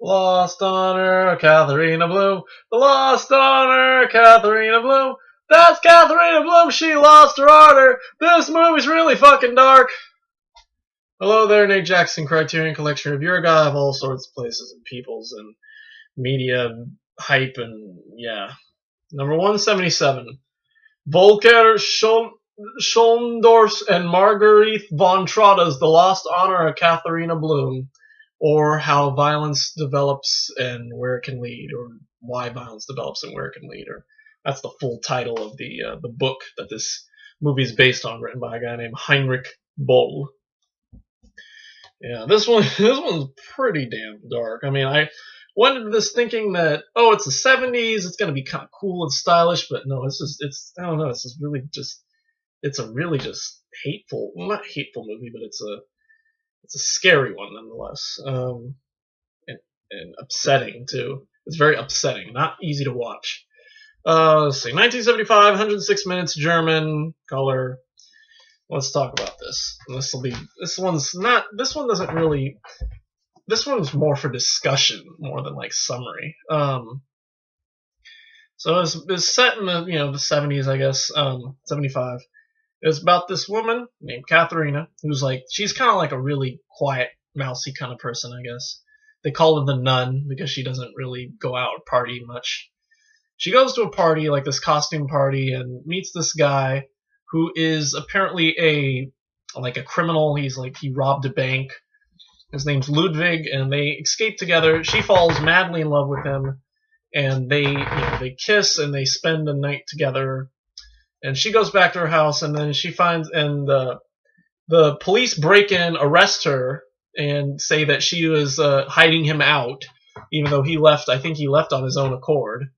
Lost on her, Katharina Blum. The lost on her, Katharina Blum. That's Katharina Blum. She lost her honor. This movie's really fucking dark. Hello there, Nate Jackson, Criterion Collection Reviewer, guy of all sorts of places and peoples and media hype and yeah. Number 177. Volker Schoendorf's and Marguerite von Trotte's The Lost Honor of Katharina Blum, or How Violence Develops and Where It Can Lead, or Why Violence Develops and Where It Can Lead. Or that's the full title of the book that this movie is based on, written by a guy named Heinrich Boll. Yeah, this one's pretty damn dark. I mean, I went into this thinking that, oh, it's the 70s, it's gonna be kind of cool and stylish, but no, I don't know, it's a really just hateful, well, not hateful movie, but it's a scary one nonetheless, and upsetting too. It's very upsetting, not easy to watch. Let's see, 1975, 106 minutes, German, color. Let's talk about this. This one's more for discussion more than like summary. So it's set in the the 70s, I guess, 75. It's about this woman named Katharina, who's like, she's kind of like a really quiet, mousy kind of person, I guess. They call her the nun because she doesn't really go out or party much. She goes to a party, like this costume party, and meets this guy who is apparently a criminal. He robbed a bank. His name's Ludwig, and they escape together. She falls madly in love with him, and they kiss and they spend the night together. And she goes back to her house, and then she finds, and the police break in, arrest her, and say that she was hiding him out, even though he left. I think he left on his own accord,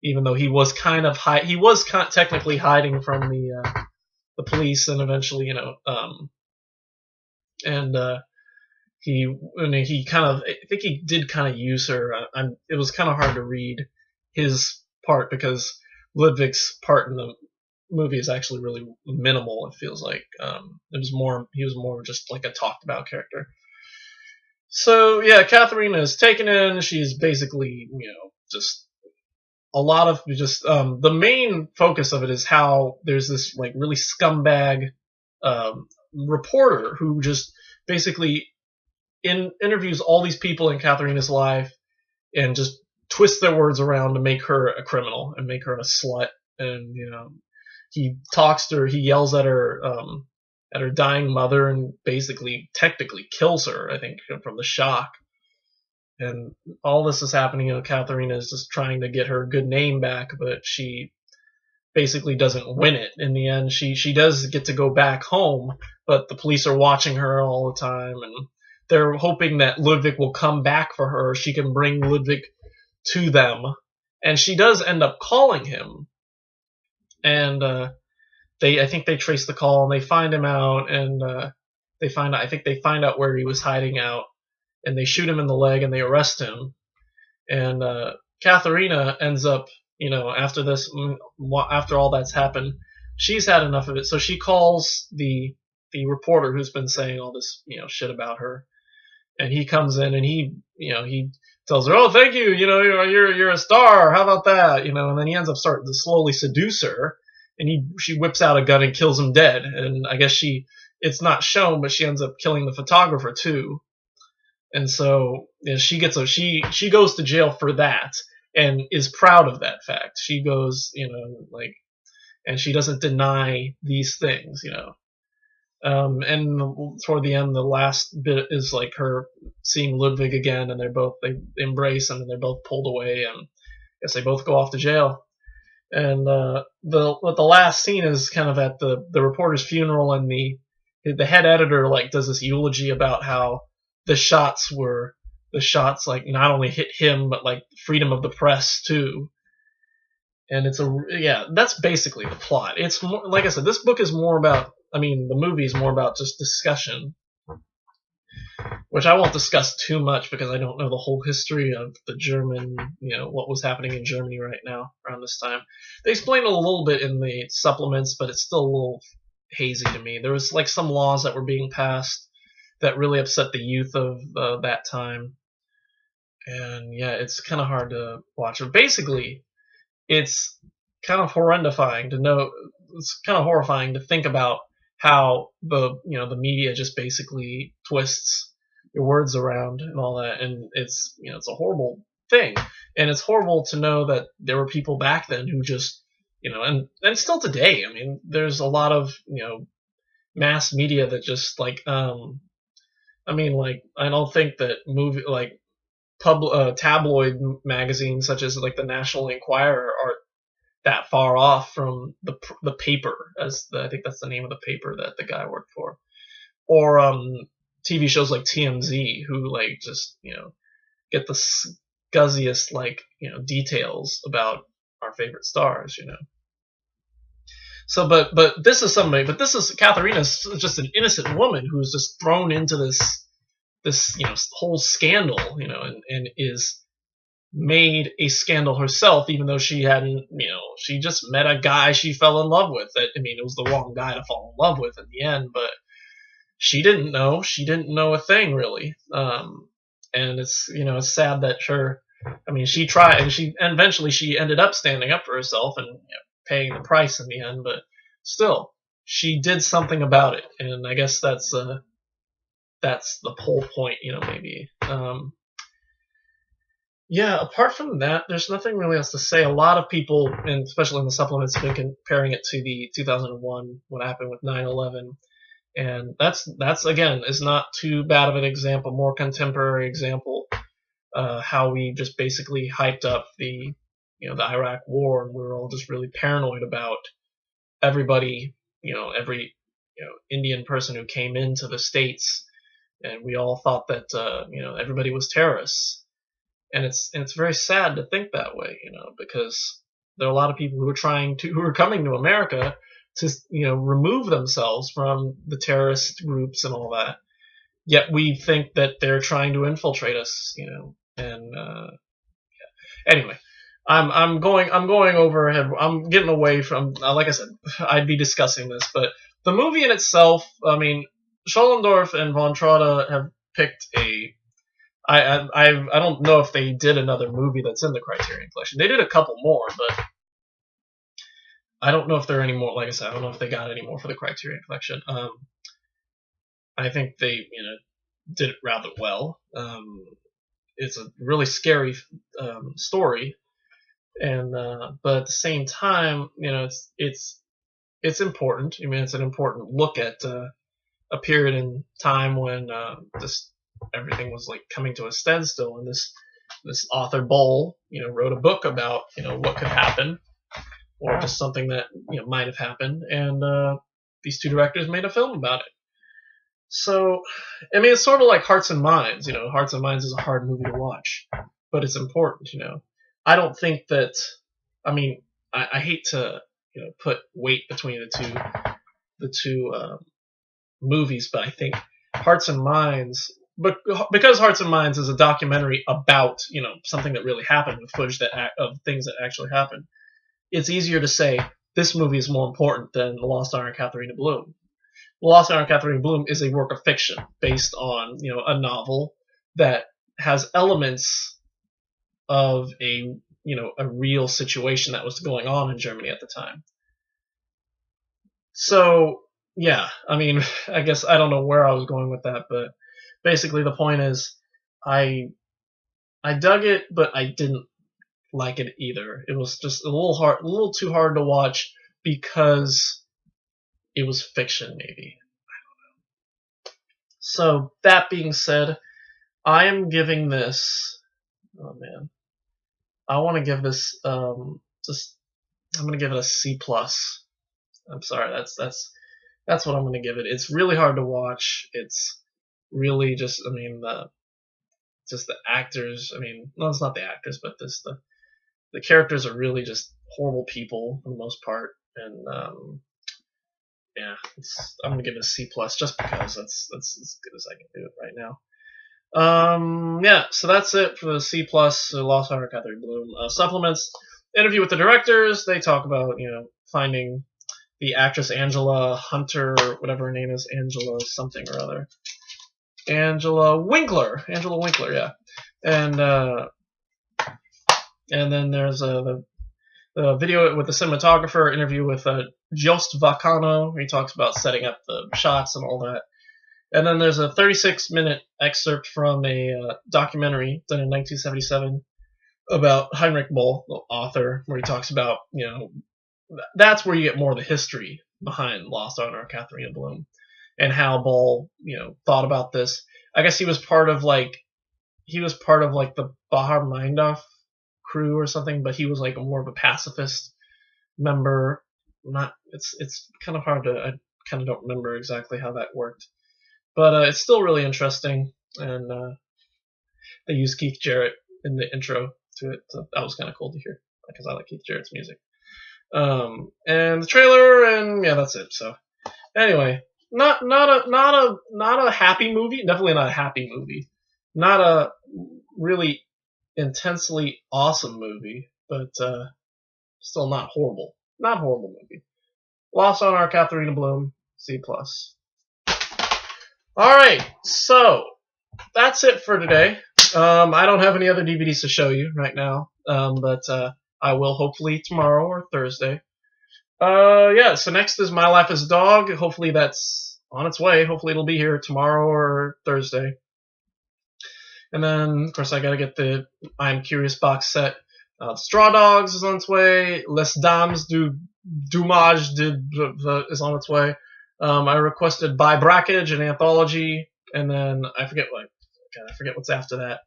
even though he was technically hiding from the police, and eventually, he kind of, I think he did kind of use her. It was kind of hard to read his part because Ludwig's part in the movie is actually really minimal. It feels like he was more just like a talked about character. So yeah, Katharina is taken in. She's basically just a lot of the main focus of it is how there's this like really scumbag reporter who just basically interviews all these people in Katharina's life and just twists their words around to make her a criminal and make her a slut. And he talks to her, he yells at her dying mother, and basically technically kills her, I think, from the shock. And all this is happening. Katharina is just trying to get her good name back, but she basically doesn't win it. In the end, she does get to go back home, but the police are watching her all the time, and they're hoping that Ludwig will come back for her. She can bring Ludwig to them, and she does end up calling him. And I think they trace the call, and they find him out, and I think they find out where he was hiding out, and they shoot him in the leg, and they arrest him. And Katharina ends up, after all that's happened, she's had enough of it, so she calls the reporter who's been saying all this, shit about her, and he comes in, and he tells her, "Oh, thank you, you're a star. How about that?" And then he ends up starting to slowly seduce her, and she whips out a gun and kills him dead. And I guess it's not shown, but she ends up killing the photographer too. And so she goes to jail for that, and is proud of that fact. She goes, and she doesn't deny these things, and toward the end, the last bit is like her seeing Ludwig again, and they embrace, and they're both pulled away, and I guess they both go off to jail. And the last scene is kind of at the reporter's funeral, and the head editor does this eulogy about how the shots like not only hit him, but like freedom of the press too. And that's basically the plot. It's more, like I said, this book is more about, the movie is more about just discussion, which I won't discuss too much because I don't know the whole history of the German, what was happening in Germany right now around this time. They explain it a little bit in the supplements, but it's still a little hazy to me. There was like some laws that were being passed that really upset the youth of that time. And yeah, it's kind of hard to watch. But basically, it's kind of horrifying to know. It's kind of horrifying to think about how the media just basically twists your words around and all that, and it's a horrible thing, and it's horrible to know that there were people back then who just and still today. I mean, there's a lot of mass media that just like I mean, like, I don't think that tabloid magazines such as like the National Enquirer are that far off from the paper, I think that's the name of the paper that the guy worked for, or TV shows like TMZ, who like just get the scuzziest details about our favorite stars. So, but this is somebody. But this is Katharina's just an innocent woman who's just thrown into this whole scandal, and is made a scandal herself, even though she hadn't, she just met a guy she fell in love with. I mean, it was the wrong guy to fall in love with in the end, but she didn't know. She didn't know a thing really. And it's sad that she tried, and eventually she ended up standing up for herself and paying the price in the end, but still, she did something about it, and I guess that's the whole point, maybe. Yeah, apart from that, there's nothing really else to say. A lot of people, and especially in the supplements, have been comparing it to the 2001, what happened with 9/11, and that's again is not too bad of an example, more contemporary example, how we just basically hyped up the Iraq War, and we were all just really paranoid about everybody, every Indian person who came into the States, and we all thought that everybody was terrorists. And it's very sad to think that way, because there are a lot of people who are coming to America to remove themselves from the terrorist groups and all that. Yet we think that they're trying to infiltrate us, and anyway, I'm going overhead. I'm getting away from, like I said, I'd be discussing this, but the movie in itself, I mean, Schollendorf and Von Trotta have picked I don't know if they did another movie that's in the Criterion Collection. They did a couple more, but I don't know if there are any more. Like I said, I don't know if they got any more for the Criterion Collection. I think they did it rather well. It's a really scary story, and but at the same time, it's important. I mean, it's an important look at a period in time when everything was like coming to a standstill, and this author Boll wrote a book about what could happen, or just something that might have happened, and these two directors made a film about it. So I mean, it's sort of like Hearts and Minds. Hearts and Minds is a hard movie to watch, but it's important. I don't think that. I mean, I hate to put weight between the two movies, but I think Hearts and Minds. But because Hearts and Minds is a documentary about something that really happened, with footage of things that actually happened, it's easier to say this movie is more important than The Lost Honor of Katharina Blum. The Lost Honor of Katharina Blum is a work of fiction based on a novel that has elements of a real situation that was going on in Germany at the time. So yeah, I mean, I guess I don't know where I was going with that, but basically, the point is, I dug it, but I didn't like it either. It was just a little too hard to watch because it was fiction, maybe. I don't know. So that being said, I am giving this. Oh man, I want to give this I'm gonna give it a C plus. I'm sorry, that's what I'm gonna give it. It's really hard to watch. It's really just, I mean, just the actors. I mean, no, it's not the actors, but the characters are really just horrible people for the most part, and yeah, I'm gonna give it a C plus just because that's as good as I can do it right now. Yeah, so that's it for the C plus Lost Honor Katharina Blum supplements. Interview with the directors. They talk about finding the actress Angela Hunter, whatever her name is, Angela something or other. Angela Winkler, yeah. and then there's the video with the cinematographer, interview with Jost Vacano, where he talks about setting up the shots and all that. And then there's a 36-minute excerpt from a documentary done in 1977 about Heinrich Böll, the author, where he talks about, that's where you get more of the history behind Lost Honor of Katharina Blum, and how Böll, thought about this. I guess he was part of the Bahar Meinhof crew or something, but he was like more of a pacifist member. It's kind of hard to, I kind of don't remember exactly how that worked, but it's still really interesting, and they use Keith Jarrett in the intro to it, so that was kind of cool to hear because I like Keith Jarrett's music. And the trailer, and yeah, that's it. So anyway, not a happy movie. Definitely not a happy movie. Not a really intensely awesome movie, but still not horrible. Not horrible movie. Lost Honor, Katharina Blum, C+. Alright, so that's it for today. I don't have any other DVDs to show you right now, but I will hopefully tomorrow or Thursday. Yeah, so next is My Life as a Dog. Hopefully that's on its way. Hopefully it'll be here tomorrow or Thursday. And then, of course, I gotta get the I'm Curious box set. Straw Dogs is on its way. Les Dames du Dommage is on its way. I requested By Brackage, an anthology, and then I forget what's after that.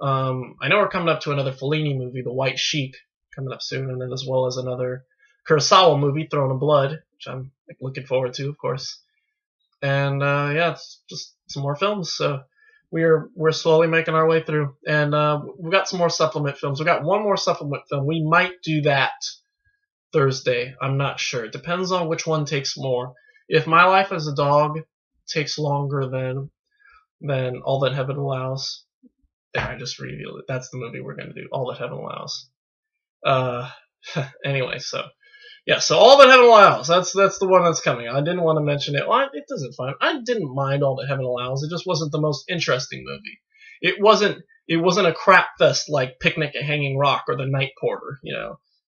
I know we're coming up to another Fellini movie, The White Sheik, coming up soon, and then as well as another Kurosawa movie, Throne of Blood, which I'm looking forward to, of course. And yeah, it's just some more films. So we're slowly making our way through, and we've got some more supplement films. We've got one more supplement film. We might do that Thursday. I'm not sure. It depends on which one takes more. If My Life as a Dog takes longer than All That Heaven Allows, there, I just revealed it. That's the movie we're going to do. All That Heaven Allows. Anyway, so yeah, so All That Heaven Allows. That's the one that's coming. I didn't want to mention it. Well, it doesn't fine. I didn't mind All That Heaven Allows. It just wasn't the most interesting movie. It wasn't a crap fest like Picnic at Hanging Rock or The Night Porter.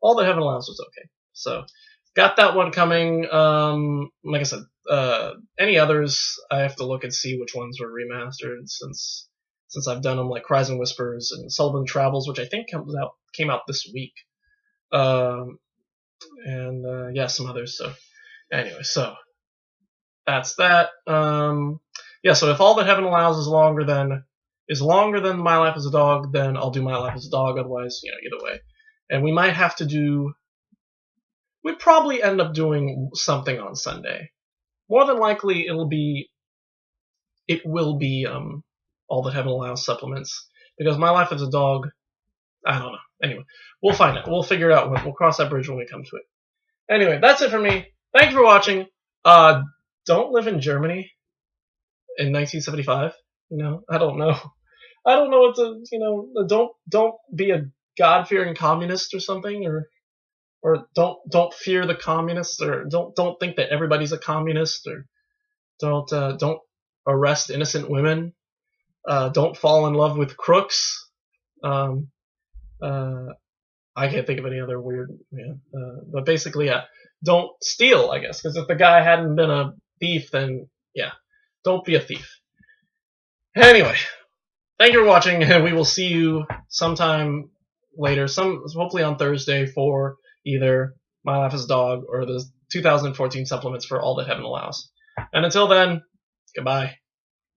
All That Heaven Allows was okay. So got that one coming. Like I said, any others I have to look and see which ones were remastered since I've done them, like Cries and Whispers and Sullivan Travels, which I think came out this week. And yeah, some others. So anyway, so that's that. Yeah, so if All That Heaven Allows is longer than My Life as a Dog, then I'll do My Life as a Dog. Otherwise, either way. And we might have to do. We'd probably end up doing something on Sunday. More than likely, it will be All That Heaven Allows supplements, because My Life as a Dog, I don't know. Anyway, we'll find it. We'll figure it out. We'll cross that bridge when we come to it. Anyway, that's it for me. Thank you for watching. Don't live in Germany in 1975. I don't know. I don't know what to. Don't be a God-fearing communist or something, or don't fear the communists, or don't think that everybody's a communist, or don't arrest innocent women. Don't fall in love with crooks. I can't think of any other weird, but basically, yeah, don't steal, I guess, because if the guy hadn't been a thief, then yeah, don't be a thief. Anyway, thank you for watching, and we will see you sometime later, hopefully on Thursday, for either My Life as a Dog or the 2014 supplements for All That Heaven Allows. And until then, goodbye.